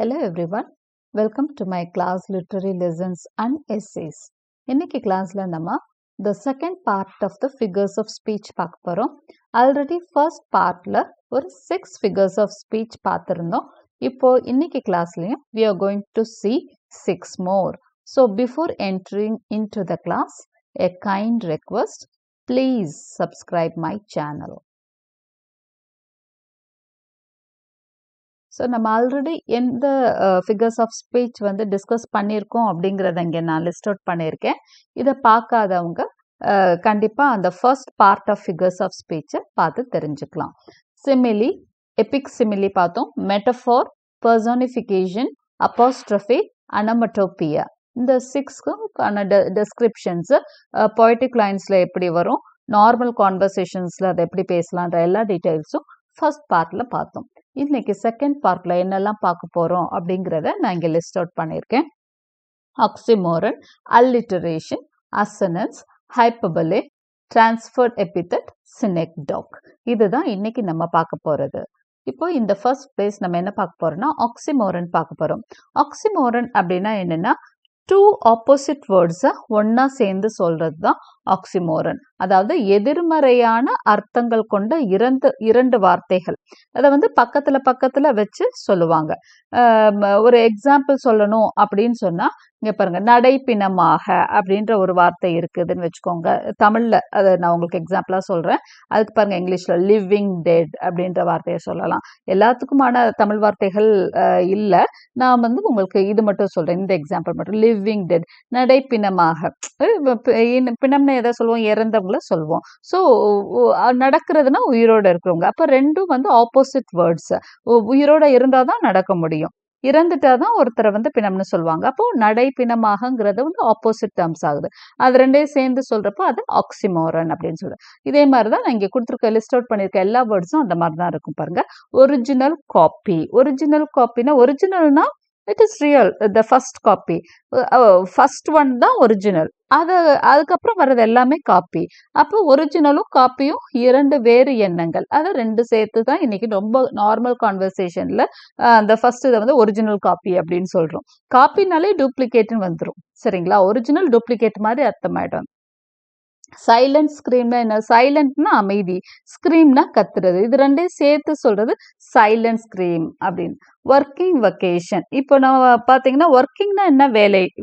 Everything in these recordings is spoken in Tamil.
Hello everyone, welcome to my class Literary Lessons and Essays. இன்னைக்கு கிளாஸ்ல நம்ம the second part of the figures of speech பார்க்க போறோம். ஆல்ரெடி ஃபர்ஸ்ட் பார்ட்ல ஒரு 6 figures of speech பார்த்திருந்தோம். இப்போ இன்னைக்கு கிளாஸ்லயும் we are going to see 6 more. So before entering into the class, a kind request, please subscribe my channel. So நம்ம ஆல்ரெடி எந்த ஃபிகர்ஸ் ஆஃப் ஸ்பீச் வந்து டிஸ்கஸ் பண்ணியிருக்கோம் அப்படிங்கிறத இங்கே நான் லிஸ்ட் அவுட் பண்ணியிருக்கேன். இதை பார்க்காதவங்க கண்டிப்பாக அந்த first part of figures of ஸ்பீச்சை பார்த்து தெரிஞ்சுக்கலாம். சிமிலி, எபிக் சிமிலி பார்த்தோம், மெட்டஃபார், பர்சோனிஃபிகேஷன், அப்போஸ்ட்ரஃபி, அனமட்டோபியா. இந்த 6க்கான டெஸ்கிரிப்ஷன்ஸு பொய்டிக் லைன்ஸில் எப்படி வரும், நார்மல் கான்வர்சேஷன்ஸில் அதை எப்படி பேசலான்ற எல்லா டீட்டெயில்ஸும் ஃபர்ஸ்ட் பார்ட்ல பார்த்தோம். இன்னைக்கு செகண்ட் பார்ட்ல என்னெல்லாம் பார்க்க போறோம் அப்படிங்கிறத நான் இங்க லிஸ்ட் அவுட் பண்ணியிருக்கேன். ஆக்சிமோரன், அல்லிட்டரேஷன், அசனன்ஸ், ஹைப்பர்போலே, டிரான்ஸ்ஃபர்ட் எபித்தட், சினெக்டாக். இதுதான் இன்னைக்கு நம்ம பார்க்க போறது. இப்போ இந்த ஃபர்ஸ்ட் பிளேஸ் நம்ம என்ன பார்க்க போறோம்னா ஆக்சிமோரன் பார்க்க போறோம். ஆக்சிமோரன் அப்படின்னா என்னன்னா டூ ஆப்போசிட் வேர்ட்ஸை ஒன்னா சேர்ந்து சொல்றது தான் ஆக்சிமோரன். அதாவது எதிர்மறையான அர்த்தங்கள் கொண்ட இரண்டு வார்த்தைகள் அதை வந்து பக்கத்துல வச்சு சொல்லுவாங்க. ஒரு எக்ஸாம்பிள் சொல்லணும் அப்படின்னு சொன்னா இங்க பாருங்க, நடைப்பிணமாக அப்படின்ற ஒரு வார்த்தை இருக்குதுன்னு வச்சுக்கோங்க. தமிழ்ல அதை நான் உங்களுக்கு எக்ஸாம்பிளா சொல்றேன். அதுக்கு பாருங்க இங்கிலீஷ்ல லிவிங் டெட் அப்படின்ற வார்த்தையை சொல்லலாம். எல்லாத்துக்குமான தமிழ் வார்த்தைகள் இல்ல. நான் வந்து உங்களுக்கு இது மட்டும் சொல்றேன், இந்த எக்ஸாம்பிள் மட்டும். Living dead, நடைப்பிணமாக. பிணம்னு எதை சொல்லுவோம், இறந்தவங்கள சொல்லுவோம். ஸோ நடக்கிறதுனா உயிரோட இருக்கிறவங்க. அப்ப ரெண்டும் வந்து ஆப்போசிட் வேர்ட்ஸ். உயிரோட இருந்தாதான் நடக்க முடியும், இறந்துட்டாதான் ஒருத்தரை வந்து பிணம்னு சொல்லுவாங்க. அப்போ நடை பிணமாகங்கிறது வந்து ஆப்போசிட் டேர்ம்ஸ் ஆகுது. அது ரெண்டையும் சேர்ந்து சொல்றப்போ அது ஆக்சிமோரன் அப்படின்னு சொல்றேன். இதே மாதிரிதான் நான் இங்க கொடுத்துருக்க லிஸ்ட் அவுட் பண்ணிருக்க எல்லா வேர்ட்ஸும் அந்த மாதிரி தான் இருக்கும் பாருங்க. ஒரிஜினல் காப்பி, ஒரிஜினல் காப்பினா ஒரிஜினல்னா it is real, the first copy, first one தான் ஒரிஜினல். அதுக்கப்புறம் வர்றது எல்லாமே காப்பி. அப்போ ஒரிஜினலும் காப்பியும் இரண்டு வேறு எண்ணங்கள். அதை ரெண்டு சேர்த்து தான் இன்னைக்கு ரொம்ப நார்மல் கான்வர்சேஷன்ல அந்த ஃபர்ஸ்ட் இதை வந்து ஒரிஜினல் காப்பி அப்படின்னு சொல்றோம். காப்பினாலே டூப்ளிகேட்னு வந்துடும், சரிங்களா? ஒரிஜினல் டூப்ளிகேட் மாதிரி அர்த்தமாயிடும். சைலண்ட் ஸ்கிரீம்னா என்ன? சைலண்ட்னா அமைதி, ஸ்கிரீம்னா கத்துறது. இது ரெண்டையும் சேர்த்து சொல்றது சைலண்ட் ஸ்கிரீம் அப்படின்னு. ஒர்க்கிங் வெக்கேஷன், இப்போ நம்ம பார்த்தீங்கன்னா ஒர்க்கிங்னா என்ன,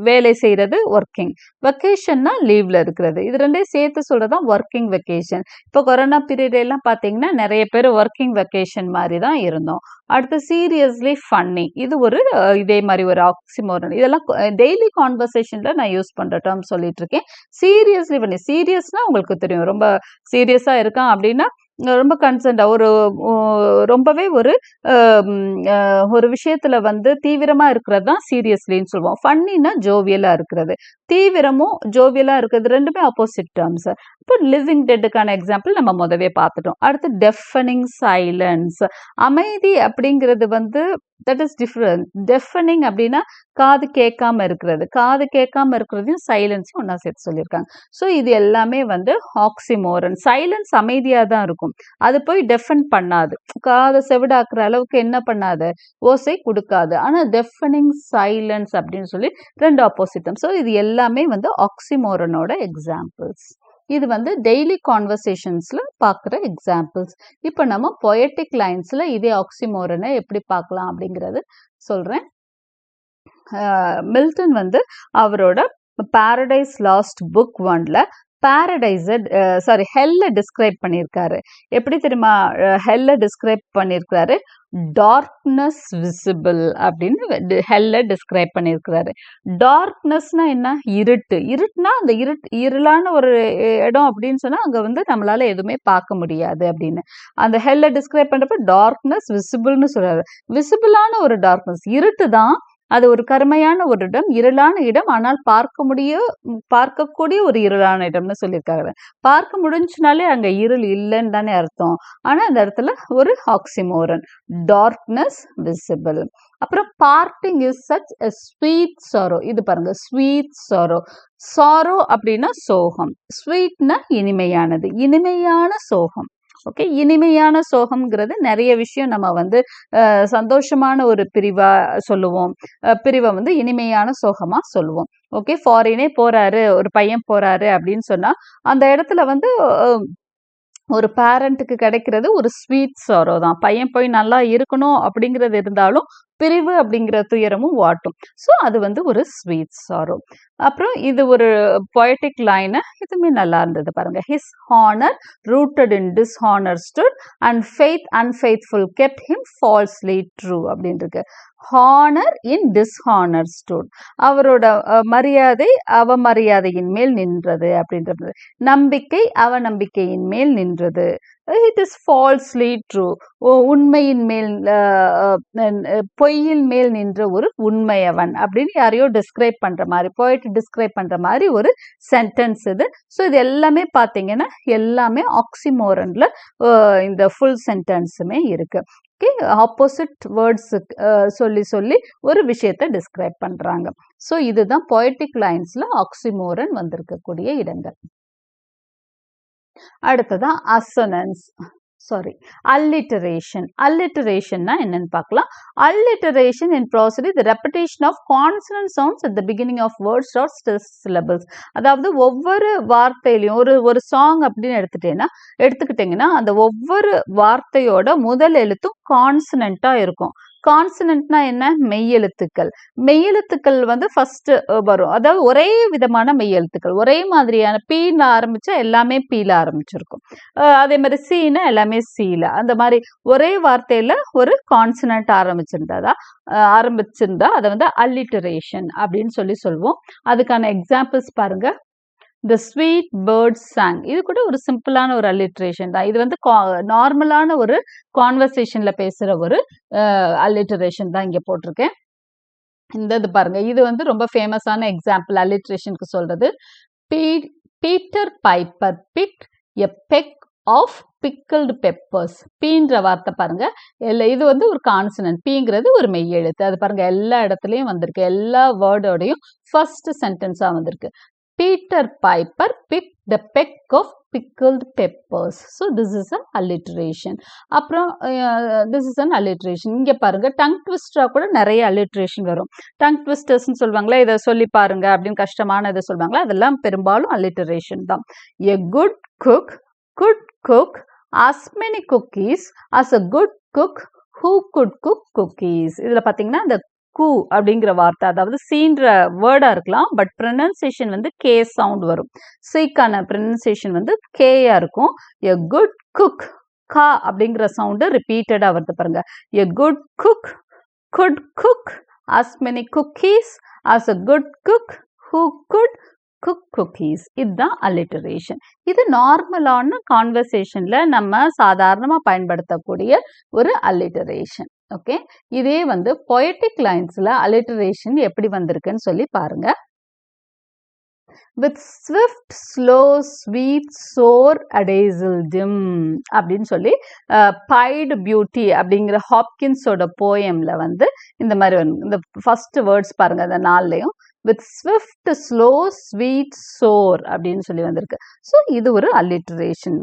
வேலை செய்யறது ஒர்க்கிங், வெக்கேஷன்னா லீவ்ல இருக்கிறது. இது ரெண்டையும் சேர்த்து சொல்றதுதான் ஒர்க்கிங் வெக்கேஷன். இப்போ கொரோனா பீரியட் எல்லாம் பார்த்தீங்கன்னா நிறைய பேர் ஒர்க்கிங் வெக்கேஷன் மாதிரி தான் இருந்தோம். அடுத்து சீரியஸ்லி ஃபன்னி, இது ஒரு இதே மாதிரி ஒரு ஆக்சிமோரன். இதெல்லாம் டெய்லி கான்வர்சேஷன்ல நான் யூஸ் பண்ற டேர்ம் சொல்லிட்டு இருக்கேன். சீரியஸ்லி ஃபன்னி, சீரியஸ்னா உங்களுக்கு தெரியும், ரொம்ப சீரியஸா இருக்கான் அப்படின்னா ரொம்ப கன்சர்ன்டா, ரொம்பவே ஒரு விஷயத்துல வந்து தீவிரமா இருக்கிறது தான் சீரியஸ்லின்னு சொல்லுவோம். ஃபன்னினா ஜோவியலா இருக்கிறது. தீவிரமும் ஜோவியலா இருக்கிறது ரெண்டுமே ஆப்போசிட் டேர்ம்ஸ். இப்போ லிவிங் டெட்டுக்கான எக்ஸாம்பிள் நம்ம முதவே பார்த்துட்டோம். அடுத்து டெஃபனிங் சைலன்ஸ், அமைதி அப்படிங்கிறது வந்து தட் இஸ் டிஃபரண்ட். டெஃபனிங் அப்படின்னா காது கேட்காம இருக்கிறது, காது கேட்காம இருக்கிறதையும் சைலன்ஸும் ஒன்னா சேர்த்து சொல்லியிருக்காங்க. ஸோ இது எல்லாமே வந்து ஆக்சிமோரன். சைலன்ஸ் அமைதியா தான் இருக்கும், அது போய் டெஃபன் பண்ணாது, காதை செவிடாக்குற அளவுக்கு என்ன பண்ணாது, ஓசை கொடுக்காது. ஆனா டெஃபனிங் சைலன்ஸ் அப்படின்னு சொல்லி ரெண்டு ஆப்போசிட்டும். ஸோ இது எல்லாமே வந்து ஆக்சிமோரனோட எக்ஸாம்பிள்ஸ். இது வந்து டெய்லி கான்வர்சேஷன்ஸ்ல பார்க்குற எக்ஸாம்பிள்ஸ். இப்போ நம்ம பொயட்டிக் லைன்ஸ்ல இதே ஆக்சிமோரனை எப்படி பார்க்கலாம் அப்படிங்கிறது சொல்றேன். மில்டன் வந்து அவரோட பாரடைஸ் லாஸ்ட் புக் 1ல ஹெல்ல டிஸ்கிரைப் பண்ணியிருக்காரு. எப்படி தெரியுமா ஹெல்ல டிஸ்கிரைப் பண்ணியிருக்காரு? டார்க்னஸ் விசிபிள் அப்படின்னு ஹெல்ல டிஸ்கிரைப் பண்ணியிருக்கிறாரு. டார்க்னஸ்னா என்ன? இருட்டு. இருட்டுனா அந்த இருளான ஒரு இடம் அப்படின்னு சொன்னா அங்க வந்து நம்மளால எதுவுமே பார்க்க முடியாது அப்படின்னு அந்த ஹெல்ல டிஸ்கிரைப் பண்றப்ப டார்க்னஸ் விசிபிள்னு சொல்றாரு. விசிபிளான ஒரு டார்க்னஸ், இருட்டு தான், அது ஒரு கருமையான ஒரு இடம், இருளான இடம், ஆனால் பார்க்கக்கூடிய ஒரு இருளான இடம்னு சொல்லியிருக்காங்க. பார்க்க முடிஞ்சுனாலே அங்க இருள் இல்லைன்னு தானே அர்த்தம். ஆனா அந்த இடத்துல ஒரு ஆக்சிமோரன், டார்க்னஸ் விசிபிள். அப்புறம் partying is such a sweet sorrow, இது பாருங்க ஸ்வீட் sorrow. sorrow அப்படின்னா சோகம், ஸ்வீட்னா இனிமையானது, இனிமையான சோகம். ஓகே, இனிமையான சோகம்ங்கிறது நிறைய விஷயம் நம்ம வந்து சந்தோஷமான ஒரு பிரிவா சொல்லுவோம், பிரிவை வந்து இனிமையான சோகமா சொல்லுவோம். ஓகே, ஃபாரினே போறாரு, ஒரு பையன் போறாரு அப்படின்னு சொன்னா அந்த இடத்துல வந்து ஒரு பேரண்ட்டுக்கு கிடைக்கிறது ஒரு ஸ்வீட் சாரோ தான். பையன் போய் நல்லா இருக்கணும் அப்படிங்கிறது இருந்தாலும் பிரிவு அப்படிங்கிற துயரமும் வாட்டும். ஸோ அது வந்து ஒரு ஸ்வீட் சாரோ. அப்புறம் இது ஒரு பொயட்டிக் லைனு, இதுவுமே நல்லா இருந்தது பாருங்க. His honour rooted in dishonour stood and faith unfaithful kept him falsely true அப்படின்னு இருக்கு. ஹானர் இன் டிஸ்ஹானர் ஸ்டுட், அவரோட மரியாதை அவமரியாதையின் மேல் நின்றது அப்படின்றது. நம்பிக்கை அவநம்பிக்கையின் மேல் நின்றது. இட் இஸ் ஃபால்ஸ்லி ட்ரூ, உண்மையின் மேல் பொய்யின் மேல் நின்ற ஒரு உண்மையவன் அப்படின்னு யாரையோ டிஸ்கிரைப் பண்ற மாதிரி, போயிட்டு டிஸ்கிரைப் பண்ற மாதிரி ஒரு சென்டென்ஸ் இது. ஸோ இது எல்லாமே பார்த்தீங்கன்னா எல்லாமே ஆக்சிமோரன்ல இந்த ஃபுல் சென்டென்ஸுமே இருக்கு. ஓகே, ஆப்போசிட் வேர்ட்ஸ் சொல்லி சொல்லி ஒரு விஷயத்தை டிஸ்கிரைப் பண்றாங்க. ஸோ இதுதான் பொயட்டிக் லைன்ஸ்ல ஆக்சிமோரன் வந்திருக்கக்கூடிய இடங்கள். அடுத்ததா அசனன்ஸ், சாரி alliteration. alliterationனா என்னன்னு பார்க்கலாம். alliteration in prosody the repetition of consonant sounds at the beginning of words or syllables. அதாவது ஒவ்வொரு வார்த்தையிலையும் ஒரு சாங் அப்படின்னு எடுத்துக்கிட்டீங்கன்னா அந்த ஒவ்வொரு வார்த்தையோட முதல் எழுத்தும் கான்சனண்டா இருக்கும். கான்சனன்ட்னா என்ன? மெய்யெழுத்துக்கள். மெய்யெழுத்துக்கள் வந்து ஃபர்ஸ்ட் வரும், அதாவது ஒரே விதமான மெய்யெழுத்துக்கள், ஒரே மாதிரியான பீல ஆரம்பிச்சா எல்லாமே பீல ஆரம்பிச்சிருக்கும். அதே மாதிரி சீனா எல்லாமே சீல, அந்த மாதிரி ஒரே வார்த்தையில ஒரு கான்சனன்ட் ஆரம்பிச்சிருந்தா அதை வந்து அல்லிட்டரேஷன் அப்படின்னு சொல்லுவோம். அதுக்கான எக்ஸாம்பிள்ஸ் பாருங்க. The sweet birds sang, இது கூட ஒரு சிம்பிளான ஒரு அல்லிட்ரேஷன் தான். இது வந்து நார்மலான ஒரு கான்வர்சேஷன்ல பேசுற ஒரு அல்லிட்ரேஷன் தான் இங்க போட்டிருக்கேன். இது பாருங்க, இது வந்து ரொம்ப ஃபேமஸான எக்ஸாம்பிள் அல்லிட்ரேஷனுக்கு சொல்றது. Peter Piper picked a peck of pickled peppers. பீன்ற வார்த்தை பாருங்க, இது வந்து ஒரு கான்சனன்ட், பீங்கிறது ஒரு மெய்யெழுத்து. அது பாருங்க எல்லா இடத்துலயும் வந்திருக்கு, எல்லா வேர்டோடையும் ஃபர்ஸ்ட் சென்டென்ஸா வந்திருக்கு. Peter Piper picked the peck of pickled peppers. So this is an alliteration. அப்புறம் this is an alliteration. இங்க பாருங்க, டங் ட்விஸ்டரா கூட நிறைய alliteration வரும். டங் ட்விஸ்டர்ஸ்னு சொல்லுவாங்களா, இதை சொல்லி பாருங்க அப்படின்னு கஷ்டமான இதை சொல்லுவாங்களா, அதெல்லாம் பெரும்பாலும் alliteration தான். A good cook could cook as many cookies as a good cook who could cook cookies. இதுல பாத்தீங்கன்னா இந்த கூ அப்படிங்கிற வார்த்தை, அதாவது சீன்ற வேர்டா இருக்கலாம், பட் ப்ரொனன்சியேஷன் வந்து கே சவுண்ட் வரும். சீக்கான ப்ரொனன்சியேஷன் வந்து கேயா இருக்கும். எ குட் குக், கா அப்படிங்கிற சவுண்டு ரிப்பீட்டடா வருது பாருங்க. A good cook good cook as many cookies as a good cook who could cook cookies. இதுதான் alliteration. இது நார்மலான கான்வர்சேஷன்ல நம்ம சாதாரணமா பயன்படுத்தக்கூடிய ஒரு alliteration. ஓகே, இதே வந்து பொயட்டிக் லைன்ஸ்ல alliteration எப்படி வந்திருக்குன்னு சொல்லி பாருங்க. with swift slow sweet soar adazal dim அப்படின்னு சொல்லி pied beauty அப்படிங்கிற ஹாப்கின்ஸோட போயம்ல வந்து இந்த மாதிரி இந்த ஃபர்ஸ்ட் வேர்ட்ஸ் பாருங்க, அந்த நாள்லயும் with swift slow sweet soar அப்படின்னு சொல்லி வந்திருக்கு. ஸோ இது ஒரு alliteration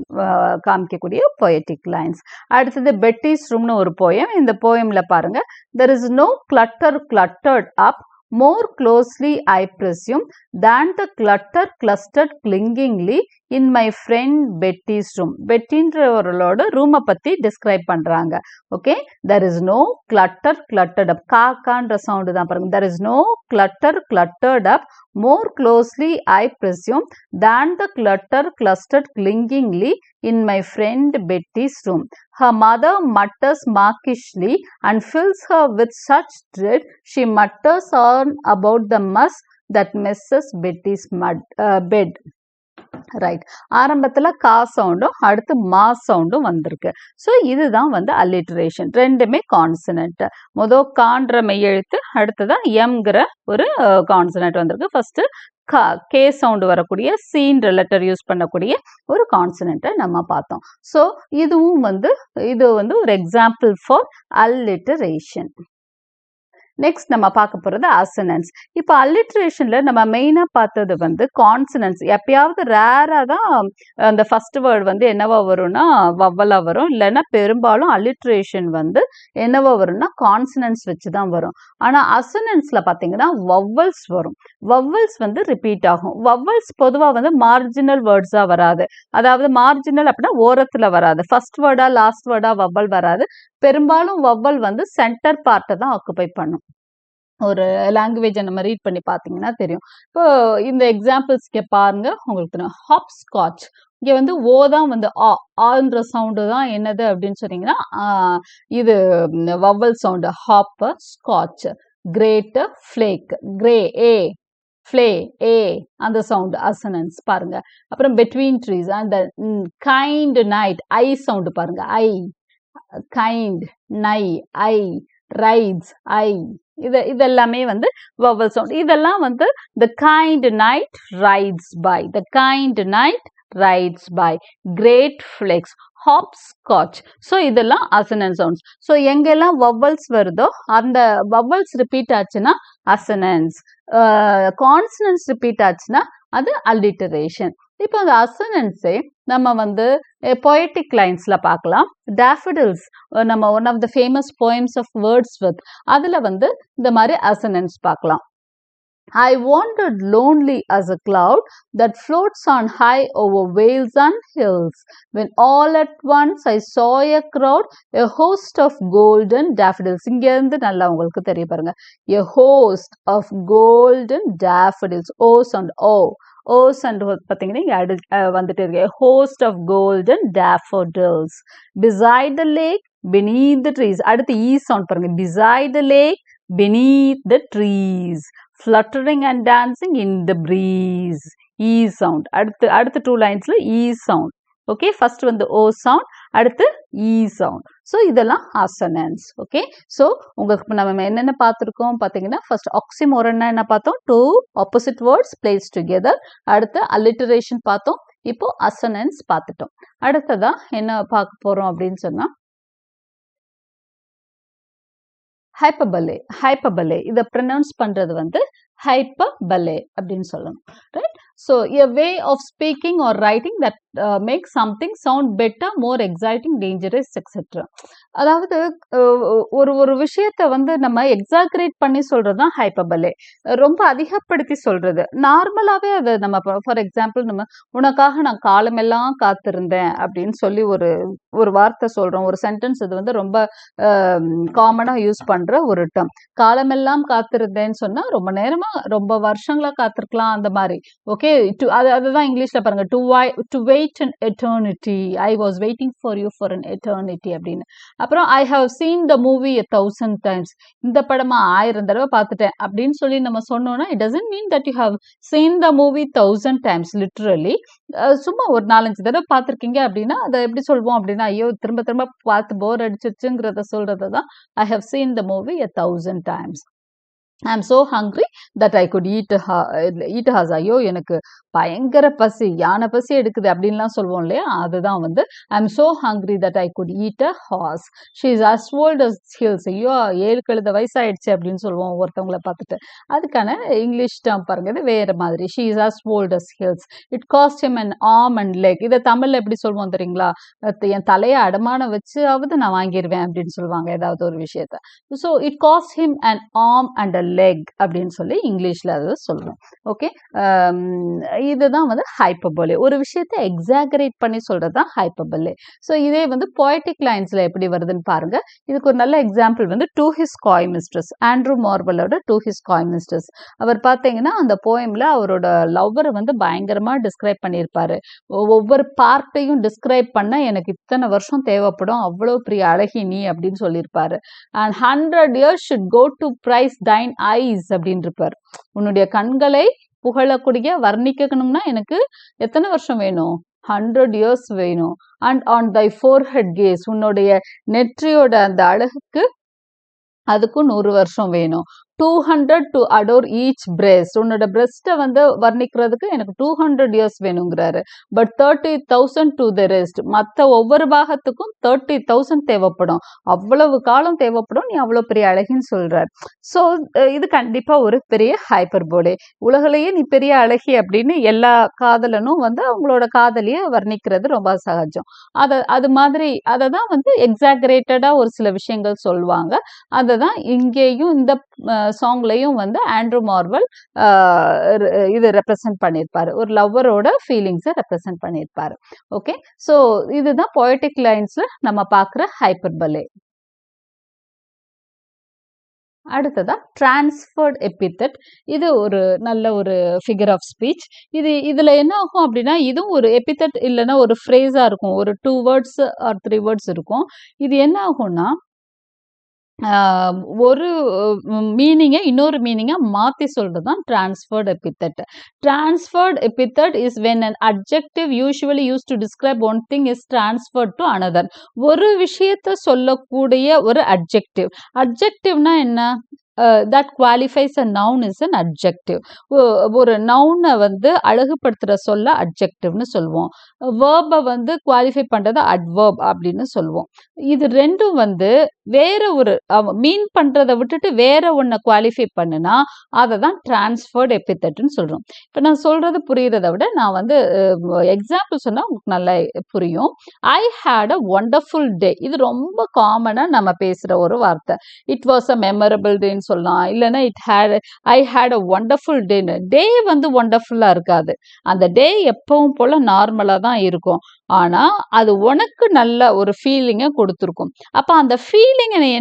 காமிக்கக்கூடிய பொயட்டிக் லைன்ஸ். அடுத்தது பெட்டிஸ் ரூம்னு ஒரு போயம். இந்த போயம்ல பாருங்க, there is no clutter cluttered up more closely I presume than the clutter clustered clingingly in my friend Betty's room. பெட்டின்றவர்களோட ரூமை பத்தி டிஸ்கிரைப் பண்றாங்க. Okay, there is no clutter cluttered up, காக்கான்ற சவுண்டு தான் பாருங்க. there is no clutter cluttered up more closely I presume than the clutter clustered clingingly in my friend Betty's room. Her mother mutters mawkishly and fills her with such dread she mutters on about the muss that messes Betty's bed. Right, ஆரம்பத்துல கா சவுண்டும் அடுத்து மா சவுண்டும் வந்திருக்கு. ஸோ இதுதான் வந்து alliteration. ரெண்டுமே கான்சனன்ட். முதல் கான்ற மெய்யெழுத்து, அடுத்ததான் எம்ங்கிற ஒரு கான்சனன்ட் வந்திருக்கு. ஃபர்ஸ்ட் கே சவுண்டு வரக்கூடிய சீன்ற லெட்டர் யூஸ் பண்ணக்கூடிய ஒரு கான்சனன்ட்டை நம்ம பார்த்தோம். ஸோ இது வந்து ஒரு எக்ஸாம்பிள் ஃபார் alliteration. நெக்ஸ்ட் நம்ம பார்க்க போகிறது அசனன்ஸ். இப்போ அல்லிட்ரேஷனில் நம்ம மெயினாக பார்த்தது வந்து கான்சனன்ஸ். எப்பயாவது ரேராக தான் அந்த ஃபர்ஸ்ட் வேர்டு வந்து என்னவா வரும்னா வவ்வலாக வரும், இல்லைன்னா பெரும்பாலும் அல்லிட்ரேஷன் வந்து என்னவா வரும்னா கான்சனன்ஸ் வச்சு தான் வரும். ஆனால் அசனன்ஸில் பார்த்தீங்கன்னா வவ்வல்ஸ் வரும். வவ்வல்ஸ் வந்து ரிப்பீட் ஆகும். வவ்வல்ஸ் பொதுவாக வந்து மார்ஜினல் வேர்ட்ஸாக வராது. அதாவது மார்ஜினல் அப்படின்னா ஓரத்தில் வராது. ஃபர்ஸ்ட் வேர்டா லாஸ்ட் வேர்டா வவ்வல் வராது. பெரும்பாலும் வவ்வல் வந்து சென்டர் பார்ட்டை தான் ஆக்குபை பண்ணும். ஒரு லாங்குவேஜை நம்ம ரீட் பண்ணி பார்த்தீங்கன்னா தெரியும். இப்போ இந்த எக்ஸாம்பிள்ஸ் பாருங்க, உங்களுக்கு தெரியும். ஹாப் ஸ்காட்ச், இங்கே வந்து ஓ தான் வந்து ஆன்ற சவுண்டு தான் என்னது அப்படின்னு சொன்னீங்கன்னா இது vowel sound. Hopscotch. Great flake, grey A, flay A, அந்த சவுண்டு அசனன்ஸ் பாருங்க. அப்புறம் பெட்வீன் ட்ரீஸ் அந்த கைண்ட் நைட், ஐ சவுண்டு பாருங்க. ஐ, கைண்ட், நை, ஐ, ரைட்ஸ், ஐ, இதெல்லாமே வந்து வவல் சவுண்ட். இதெல்லாம் வந்து the kind night rides by, the kind night rides by, great flex, hopscotch. So இதெல்லாம் அசனன்ட் சவுண்ட்ஸ். ஸோ எங்கெல்லாம் வவல்ஸ் வருதோ அந்த வவல்ஸ் ரிப்பீட் ஆச்சுன்னா அசனன்ஸ், கான்சனன்ஸ் ரிப்பீட் ஆச்சுன்னா அது அல்லிட்டரேஷன். இப்போ அந்த அசனன்ஸே நம்ம வந்து பொயட்டிக் லைன்ஸ்ல பார்க்கலாம். டேஃபடில்ஸ் நம்ம one of the famous poems of Wordsworth, அதுல வந்து இந்த மாதிரி அசனன்ஸ் பார்க்கலாம். I wandered lonely as a cloud that floats on high over vales and hills, when all at once I saw a crowd, a host of golden daffodils. இங்க இருந்து நல்லா உங்களுக்கு தெரிய பாருங்க. A host of golden daffodils. O sound, O, O sound பார்த்தீங்கன்னா இங்க வந்துட்டு இருக்கு. A host of golden daffodils beside the lake, beneath the trees. அடுத்து E sound பாருங்க. Beside the lake, beneath the trees, fluttering and dancing in the breeze. E sound. அடுத்து two linesல E sound. Okay, first வந்து O sound, அடுத்து E sound. ஸோ இதெல்லாம் அசனன்ஸ். ஓகே, ஸோ உங்களுக்கு நம்ம என்னென்ன பார்த்துருக்கோம் பார்த்தீங்கன்னா, ஃபர்ஸ்ட் ஆக்சிமோரன்னா என்ன பார்த்தோம்? Two opposite words place together. அடுத்து அல்லிட்டரேஷன் பார்த்தோம். இப்போ அசனன்ஸ் பார்த்துட்டோம். அடுத்ததா என்ன பார்க்க போறோம் அப்படின்னு சொன்னா ஹைப்பர்பலே. ஹைப்பர்பலே இதை ப்ரொனவுன்ஸ் பண்றது வந்து ஹைப்பர்பலே அப்படின்னு சொல்லணும். Right? So a way of speaking or writing that makes something sound better, more exciting, dangerous, etc. அதாவது ஒரு விஷயத்தை வந்து நம்ம எக்ஸாகரேட் பண்ணி சொல்றது தான் ஹைப்பர்பலே. ரொம்ப அதிகப்படுத்தி சொல்றது. நார்மலாவே அதை நம்ம ஃபார் எக்ஸாம்பிள் நம்ம உனக்காக நான் காலமெல்லாம் காத்திருந்தேன் அப்படின்னு சொல்லி ஒரு வார்த்தை சொல்றோம், ஒரு சென்டென்ஸ். இது வந்து ரொம்ப காமனா யூஸ் பண்ற ஒரு டேர்ம். காலமெல்லாம் காத்திருந்தேன்னு சொன்னா ரொம்ப நேரமா ரொம்ப வருஷங்களா காத்திருக்கலாம் அந்த மாதிரி. ஓகே, அதுதான் இங்கிலீஷ்ல பாருங்க, to wait an eternity, I was waiting for you for an eternity அப்படின்னு. அப்புறம் I have seen the movie 1,000 times, இந்த படமா 1000 தடவை பார்த்துட்டேன் அப்படின்னு சொல்லி நம்ம சொன்னோம்னா it doesn't mean that you have seen the movie 1,000 times literally. சும்மா ஒரு 4-5 தடவை பார்த்துருக்கீங்க அப்படின்னா அதை எப்படி சொல்வோம் அப்படின்னா, ஐயோ திரும்ப திரும்ப பார்த்து போர் அடிச்சிருச்சுங்கிறத சொல்றது தான் I have seen the movie 1,000 times. I am so hungry that I could eat has. ஐயோ எனக்கு பயங்கர பசி, யானை பசி எடுக்குது அப்படின்லாம் சொல்லுவோம் இல்லையா, அதுதான் வந்து I am so hungry that I could eat a horse. She is as old as hills. ஐயோ 7 கழுத வயசாயிடுச்சு அப்படின்னு சொல்லுவோம் ஒருத்தவங்களை பார்த்துட்டு. அதுக்கான இங்கிலீஷ் டேர்ம் பாருங்க, இது வேற மாதிரி. She is as old as hills. It cost him an arm and leg. இதை தமிழ்ல எப்படி சொல்லுவோம் தெரியுங்களா? என் தலையை அடமானம் வச்சாவது நான் வாங்கிடுவேன் அப்படின்னு சொல்லுவாங்க ஏதாவது ஒரு விஷயத்த. So it cost him an arm and a leg அப்படின்னு சொல்லி இங்கிலீஷ்ல அதை சொல்லுவோம். ஓகே, இதுதான் வந்து ஹைப்பர்போலே. ஒரு விஷயத்தை எக்ஸாகரேட் பண்ணி சொல்றது தான் ஹைப்பர்போலே. ஸோ இதே வந்து பொயட்டிக் லைன்ஸ்ல எப்படி வருதுன்னு பாருங்க. இதுக்கு ஒரு நல்ல எக்ஸாம்பிள் வந்து டு ஹிஸ் காய் மிஸ்ட்ரஸ், ஆண்ட்ரூ மார்வலோட டு ஹிஸ் காய் மிஸ்ட்ரஸ். அவர் பார்த்தீங்கன்னா அந்த போயம்ல அவரோட லவ்வரை வந்து பயங்கரமா டிஸ்கிரைப் பண்ணியிருப்பாரு. ஒவ்வொரு பார்ட்டையும் டிஸ்கிரைப் பண்ண எனக்கு இத்தனை வருஷம் தேவைப்படும், அவ்வளோ பெரிய அழகி நீ அப்படின்னு சொல்லியிருப்பாரு. And 100 years should go to price thine eyes அப்படின்னு இருப்பார். உன்னுடைய கண்களை புகழக்கூடிய வர்ணிக்கணும்னா எனக்கு எத்தனை வருஷம் வேணும்? 100 years வேணும். And on thy forehead gaze, உன்னுடைய நெற்றியோட அந்த அழகுக்கு அதுக்கும் 100 வருஷம் வேணும். 200 டு அடோர் ஈச் பிரேஸ்ட். உன்னோட பிரஸ்ட்டை வந்து வர்ணிக்கிறதுக்கு எனக்கு 200 இயர்ஸ் வேணுங்கிறாரு. But 30,000 to the rest. மற்ற ஒவ்வொரு பாகத்துக்கும் 30,000 தேவைப்படும். அவ்வளவு காலம் தேவைப்படும், நீ அவ்வளோ பெரிய அழகின்னு சொல்றார். ஸோ இது கண்டிப்பா ஒரு பெரிய ஹைப்பர்போலே. உலகிலேயே நீ பெரிய அழகி அப்படின்னு எல்லா காதலனும் வந்து அவங்களோட காதலியை வர்ணிக்கிறது ரொம்ப சகஜம். அது மாதிரி அதை தான் வந்து எக்ஸாகரேட்டடா ஒரு சில விஷயங்கள் சொல்லுவாங்க. அதை தான் இங்கேயும் இந்த சாங்லையும் வந்து ஆண்ட்ரூ மார்வல் இது ரெப்ரசன்ட் பண்ணியிருப்பாரு. ஒரு லவ்வரோட ஃபீலிங்ஸை ரெப்ரசன்ட் பண்ணியிருப்பாரு. ஓகே, ஸோ இதுதான் பொயட்டிக் லைன்ஸ்ல நம்ம பார்க்குற ஹைப்பர்பலே. அடுத்ததா டிரான்ஸ்ஃபர்ட் எபித்தட். இது ஒரு நல்ல ஒரு ஃபிகர் ஆஃப் ஸ்பீச். இதுல என்ன ஆகும் அப்படின்னா, இதுவும் ஒரு எபித்தட் இல்லைன்னா ஒரு ஃப்ரேஸா இருக்கும். ஒரு 2 வேர்ட்ஸ் ஆர் 3 வேர்ட்ஸ் இருக்கும். இது என்ன ஆகும்னா, ஒரு மீனிங்கை இன்னொரு மீனிங்கை மாற்றி சொல்கிறது தான் transferred epithet. Transferred epithet is when an adjective usually use to describe one thing is transferred to another. ஒரு விஷயத்தை சொல்லக்கூடிய ஒரு அட்ஜெக்டிவ். அட்ஜெக்டிவ்னா என்ன? that qualifies a noun is an adjective. ஒரு நவுனை வந்து அழகுபடுத்துகிற சொல்ல அட்ஜெக்டிவ்னு சொல்லுவோம். வேர்பை வந்து குவாலிஃபை பண்ணுறது அட்வர்ப் அப்படின்னு சொல்லுவோம். இது ரெண்டும் வந்து வேற ஒரு மீன் பண்ணுறதை விட்டுட்டு வேற ஒன்றை குவாலிஃபை பண்ணுனா அதை தான் டிரான்ஸ்ஃபர்ட் எபித்தட்னு சொல்கிறோம். இப்போ நான் சொல்கிறது புரிகிறத விட நான் வந்து எக்ஸாம்பிள் சொன்னால் உங்களுக்கு நல்லா புரியும். ஐ ஹேட் அ ஒண்டர்ஃபுல் டே. இது ரொம்ப காமனாக நம்ம பேசுகிற ஒரு வார்த்தை. இட் வாஸ் அ மெமரபிள் டேன்னு சொல்லலாம். இல்லைன்னா ஐ ஹேட் அ ஒண்டர்ஃபுல் டேன்னு. டே வந்து ஒண்டர்ஃபுல்லா இருக்காது. அந்த டே எப்பவும் போல நார்மலா தான் இருக்கும். ஆனா அது உனக்கு நல்ல ஒரு ஃபீலிங்கை கொடுத்துருக்கும். அப்ப அந்த ஃபீலிங்கை நீங்க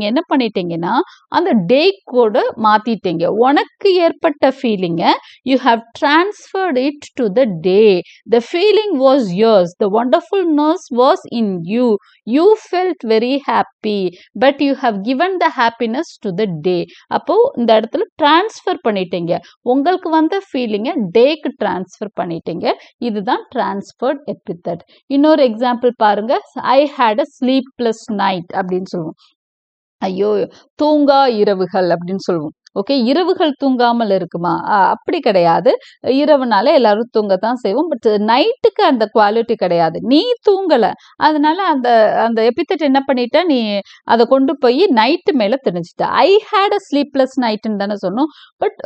என்ன பண்ணிட்டீங்கன்னா அந்த டே கூட மாத்திட்டீங்க. உனக்கு ஏற்பட்ட ஃபீலிங்கை you have transferred it to the day. The feeling was yours. The wonderfulness was in you. You felt very happy. But you have given the happiness to the day. அப்போ இந்த இடத்துல டிரான்ஸ்ஃபர் பண்ணிட்டீங்க. உங்களுக்கு வந்த ஃபீலிங்கை டேக்கு டிரான்ஸ்ஃபர் பண்ணிட்டீங்க. இதுதான் டிரான்ஸ்ஃபர்ட் எபித்தட். இன்னொரு எக்ஸாம்பிள் பாருங்க. ஐ ஹேட் அ ஸ்லீப்லெஸ் நைட் அப்படின்னு சொல்லுவோம். ஐயோ தூங்கா இரவுகள் அப்படின்னு சொல்லுவோம். ஓகே, இரவுகள் தூங்காமல் இருக்குமா? அப்படி கிடையாது. இரவுனால எல்லாரும் தூங்கத்தான் செய்வோம். பட் நைட்டுக்கு அந்த குவாலிட்டி கிடையாது. நீ தூங்கலை, அதனால அந்த அந்த எபித்தட் என்ன பண்ணிட்ட, நீ அதை கொண்டு போய் நைட்டு மேலே திணிச்சிட்ட. ஐ ஹேட் அ ஸ்லீப்லெஸ் நைட்டுன்னு தானே சொன்னோம். But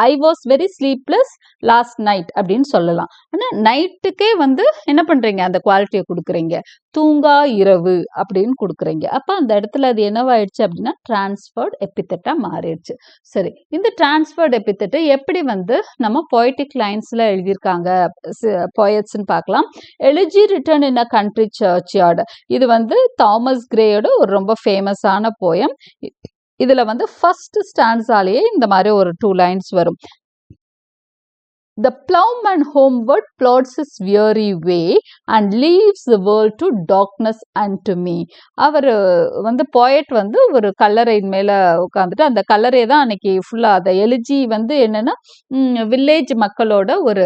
I was very sleepless last night அப்படின்னு சொல்லலாம். ஆனால் நைட்டுக்கே வந்து என்ன பண்ணுறீங்க, அந்த குவாலிட்டியை கொடுக்குறீங்க. தூங்கா இரவு அப்படின்னு கொடுக்குறீங்க. அப்போ அந்த இடத்துல அது என்னவாயிடுச்சு அப்படின்னா டிரான்ஸ்ஃபர்ட் எபித்தட்டா மாறிடுச்சு. சரி, இந்த டிரான்ஸ்ஃபர்ட் எபித்தட்டை எப்படி வந்து நம்ம பொய்டிக் லைன்ஸ்ல எழுதியிருக்காங்க போயட்ஸ்ன்னு பார்க்கலாம். எலிஜி ரிட்டன் இன் அ கண்ட்ரி சர்ச்யார்ட். இது வந்து தாமஸ் கிரேயோட ஒரு ரொம்ப ஃபேமஸான போயம். இதுல வந்து ஃபர்ஸ்ட் ஸ்டான்ஸாலேயே இந்த மாதிரி ஒரு 2 லைன்ஸ் வரும். The plowman homeward plods his weary way and leaves the world to darkness unto me. அவர் வந்து போயட் வந்து ஒரு கல்லறையின் மேல உட்காந்துட்டு அந்த கல்லறை தான் அன்னைக்கு ஃபுல்லா அந்த எலிஜி வந்து என்னன்னா வில்லேஜ் மக்களோட ஒரு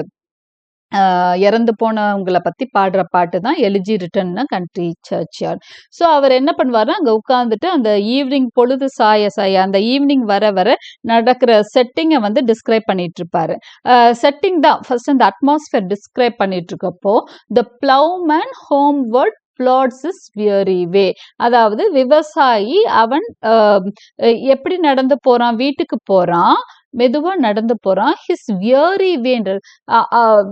இறந்து போனவங்களை பத்தி பாடுற பாட்டு தான் எலிஜி ரிட்டர்ன் கண்ட்ரி சர்ச்யார்ட். ஸோ அவர் என்ன பண்ணுவாருன்னா அங்கே உட்காந்துட்டு அந்த ஈவினிங் பொழுது சாய அந்த ஈவினிங் வர வர நடக்கிற செட்டிங்கை வந்து டிஸ்கிரைப் பண்ணிட்டு இருப்பாரு. செட்டிங் தான் ஃபர்ஸ்ட் அந்த அட்மாஸ்பியர் டிஸ்கிரைப் பண்ணிட்டு இருக்கப்போ த பிளவுமேன் ஹோம்வர்ட் plods his weary way. அதாவது விவசாயி அவன் எப்படி நடந்து போறான், வீட்டுக்கு போறான், மெதுவா நடந்து போறான். ஹிஸ் வியரி வேன்ற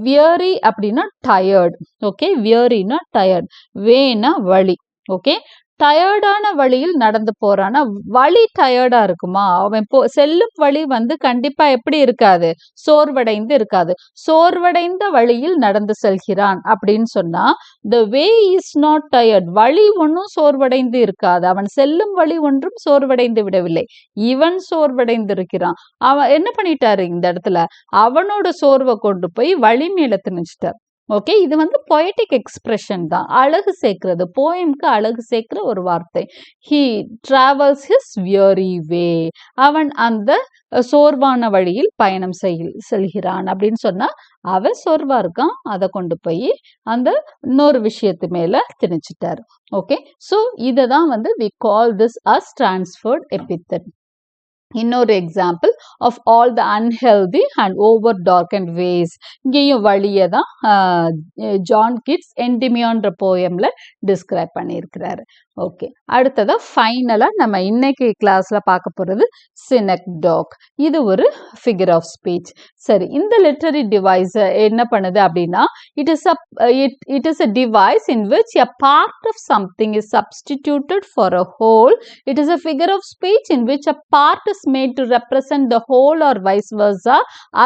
வியரி அப்படின்னா டயர்ட். ஓகே, வியரினா டயர்ட், வேனா வலி. ஓகே, டயர்டான வழியில் நடந்து போறான்னா வழி டயர்டா இருக்குமா? அவன் செல்லும் வழி வந்து கண்டிப்பா எப்படி இருக்காது, சோர்வடைந்து இருக்காது. சோர்வடைந்த வழியில் நடந்து செல்கிறான் அப்படின்னு சொன்னா the way is not tired. வழி ஒன்றும் சோர்வடைந்து இருக்காது. அவன் செல்லும் வழி ஒன்றும் சோர்வடைந்து விடவில்லை, இவன் சோர்வடைந்து இருக்கிறான். அவன் என்ன பண்ணிட்டாரு இந்த இடத்துல, அவனோட சோர்வை கொண்டு போய் வழி மேல திணிச்சிட்டார். ஓகே, இது வந்து பொயட்டிக் எக்ஸ்பிரஷன் தான், அழகு சேர்க்கிறது, போயம்க்கு அழகு சேர்க்கிற ஒரு வார்த்தை. ஹி டிராவல்ஸ் ஹிஸ் வியரி வே, அவன் அந்த சோர்வான வழியில் பயணம் செல்கிறான் அப்படின்னு சொன்னா அவன் சோர்வா இருக்கான், அதை கொண்டு போய் அந்த இன்னொரு விஷயத்து மேல திணிச்சிட்டாரு. ஓகே, ஸோ இதை தான் வந்து we call this as transferred epithet. இன்னொரு example of all the unhealthy and over darkened ways, இங்கேயும் வழியை தான் ஜான் கிட்ஸ் என்டிமியான்ற போயம்ல டிஸ்கிரைப் பண்ணியிருக்கிறாரு. ஓகே, அடுத்ததா ஃபைனலா நம்ம இன்னைக்கு கிளாஸ்ல பார்க்க போறது சினெக்டாக். இது ஒரு ஃபிகர் ஆஃப் ஸ்பீச். சரி, இந்த லிட்டரரி டிவைஸ் என்ன பண்ணுது அப்படின்னா, it is a device in which a part of something is substituted for a whole. It is a figure of speech in which a part is made to represent the whole or vice versa,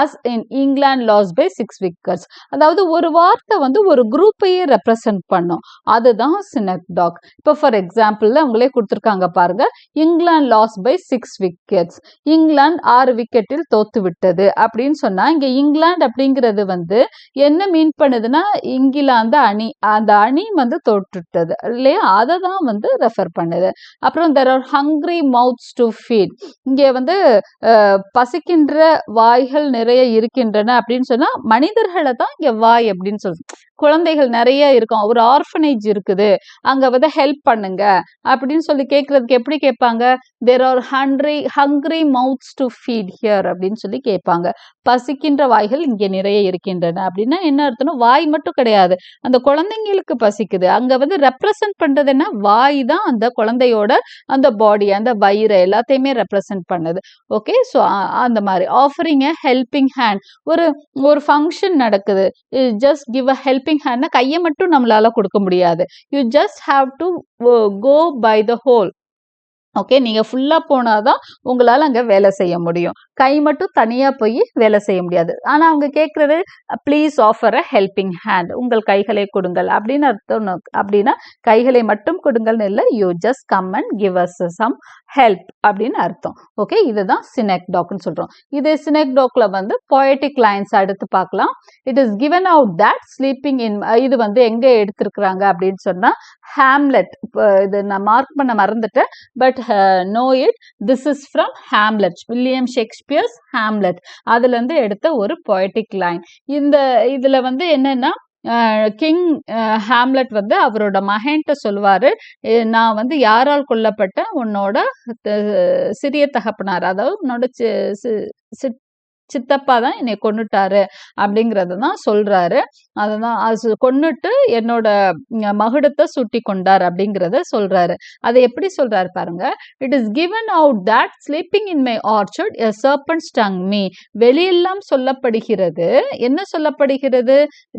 as in England lost by 6 wickets. அதாவது ஒரு வார்த்தை வந்து ஒரு குரூப்பையே ரெப்ரசன்ட் பண்ணும், அதுதான் சினெக்டாக். இப்போ ஃபார் எக்ஸாம்பிள் அவங்களே கொடுத்துருக்காங்க பாருங்க, இங்கிலாந்து லாஸ் பை 6 விக்கெட்ஸ், இங்கிலாந்து 6 விக்கெட்டில் தோத்து விட்டது அப்படின்னு சொன்னா இங்க இங்கிலாந்து அப்படிங்கிறது வந்து என்ன மீன் பண்ணுதுன்னா, இங்கிலாந்து அணி, அந்த அணி வந்து தோற்றுட்டது இல்லையா, அதை தான் வந்து ரெஃபர் பண்ணுது. அப்புறம் there are hungry mouths to feed, இங்கே வந்து பசிக்கின்ற வாய்கள் நிறைய இருக்கின்றன அப்படின்னு சொன்னா மனிதர்களை தான் இங்க வாய் அப்படின்னு சொல்லுது. குழந்தைகள் நிறைய இருக்கும், ஒரு ஆர்ஃபனேஜ் இருக்குது, அங்க வந்து ஹெல்ப் பண்ணுங்க அப்படின்னு சொல்லி கேட்கறதுக்கு எப்படி கேட்பாங்க, there are hungry mouths to feed here அப்படின்னு சொல்லி கேட்பாங்க. பசிக்கின்ற வாய்கள் இங்கே நிறைய இருக்கின்றன அப்படின்னா என்ன அர்த்தம்னா, வாய் மட்டும் கிடையாது, அந்த குழந்தைங்களுக்கு பசிக்குது, அங்க வந்து ரெப்ரசன்ட் பண்றது என்ன, வாய் தான் அந்த குழந்தையோட அந்த பாடி, அந்த வயிறு எல்லாத்தையுமே ரெப்ரசன்ட் பண்ணுது. ஓகே, ஸோ அந்த மாதிரி ஆஃபரிங் எ ஹெல்பிங் ஹேண்ட், ஒரு ஃபங்க்ஷன் நடக்குது, ஜஸ்ட் கிவ் அ ஹெல்பிங் ஹேண்ட்னா கையை மட்டும் நம்மளால கொடுக்க முடியாது, you just have to go by the whole. Okay, நீங்க ஃபுல்லா போனாதான் உங்களால அங்க வேலை செய்ய முடியும், கை மட்டும் தனியா போய் வேலை செய்ய முடியாது. ஆனா அவங்க கேட்கறது please offer a helping hand, உங்கள் கைகளை கொடுங்கள் அப்படின்னு அர்த்தம். அப்படின்னா கைகளை மட்டும் கொடுங்கள்னு இல்லை, you just come and give us some help அப்படின்னு அர்த்தம். ஓகே, இதுதான் சினெக்டாக்னு சொல்றோம். இது சினெக்டாக்ல வந்து பொயட்டிக் லைன்ஸ் அடுத்து பார்க்கலாம். It is given out that sleeping இன், இது வந்து எங்க எடுத்திருக்கிறாங்க அப்படின்னு சொன்னா ஹாம்லெட். இது நான் மார்க் பண்ண மறந்துட்டேன், but know it, this is from Hamlet, William Shakespeare's Hamlet. அதுல இருந்து எடுத்த ஒரு poetic line. இதுல வந்து என்னன்னா, கிங் ஹாம்லெட் வந்து அவரோட மகன்கிட்ட சொல்லுவாரு, நான் வந்து யாரால் கொல்லப்பட்ட, உன்னோட சிறிய தகப்பனார், அதாவது உன்னோட சித்தப்பா தான் என்னை கொன்னுட்டாரு அப்படிங்கறது தான் சொல்றாரு. அதுதான் கொன்னுட்டு என்னோட மகுடத்தை சுட்டி கொண்டார் அப்படிங்கறத சொல்றாரு. அதை எப்படி சொல்றாரு பாருங்க, it is given out that sleeping in my orchard a serpent stung me. வெளியெல்லாம் சொல்லப்படுகிறது, என்ன சொல்லப்படுகிறது,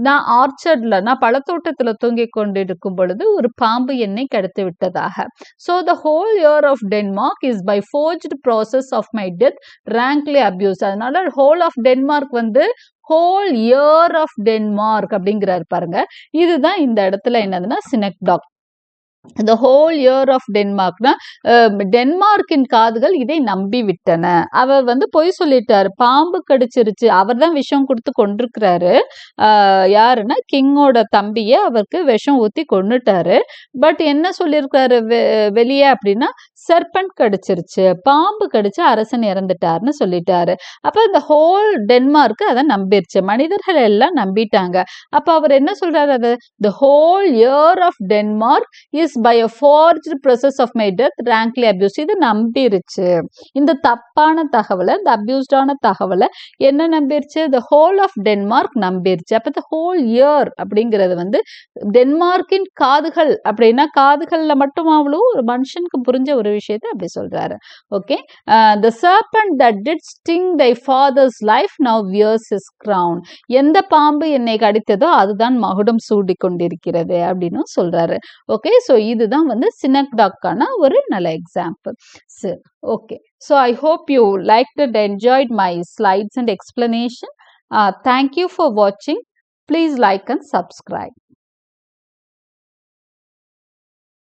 நான் ஆர்ச்சர்ட்ல, நான் பழத்தோட்டத்துல தூங்கிக் கொண்டிருக்கும் பொழுது ஒரு பாம்பு என்னை கடித்து விட்டதாக. So the whole year of Denmark is by forged process of my death rankly abused. அதனால whole of Denmark வந்து whole year of Denmark அப்படிங்கிறாரு பாருங்க. இதுதான் இந்த இடத்துல என்னதுன்னா சினெக்டாக். The whole year of Denmarkனா டென்மார்க்கின் காதுகள் இதை நம்பி விட்டன. அவர் வந்து பொய் சொல்லிட்டாரு, பாம்பு கடிச்சிருச்சு, அவர் தான் விஷம் கொடுத்து கொண்டிருக்கிறாரு. யாருன்னா கிங்கோட தம்பிய அவருக்கு விஷம் ஊத்தி கொன்னுட்டாரு. பட் என்ன சொல்லியிருக்காரு வெளியே அப்படின்னா, சர்பன்ட் கடிச்சிருச்சு, பாம்பு கடிச்சு அரசன் இறந்துட்டாருன்னு சொல்லிட்டாரு. அப்ப இந்த ஹோல் டென்மார்க் அதை நம்பிருச்சு, மனிதர்கள் எல்லாம் நம்பிட்டாங்க. அப்ப அவர் என்ன சொல்றாரு, அது the whole year of Denmark is by a forged process of my death rankly abused. இது நம்பிருச்சு, இந்த தப்பான தகவலை, இந்த அபியூஸ்டான தகவலை என்ன நம்பிருச்சு, the whole of Denmark நம்பிருச்சு. அப்ப the whole year அப்படிங்கிறது வந்து டென்மார்க்கின் காதுகள் அப்படின்னா, காதுகள்ல மட்டும் அவ்வளோ ஒரு மனுஷனுக்கு புரிஞ்ச ஒரு விஷயத்தை அப்படி சொல்றாரு. Okay, the serpent that did sting thy father's life now wears his crown. எந்த பாம்பு என்னை கடித்ததோ அதுதான் மகுடம் சூடி கொண்டிருக்கிறது அப்படின்னு சொல்றாரு. ஓகே, ஸோ இதுதான் வந்து சினெக்டாக்கான ஒரு நல்ல example. Okay, so I hope you liked and enjoyed my slides and explanation. Thank you for watching. Please like and subscribe.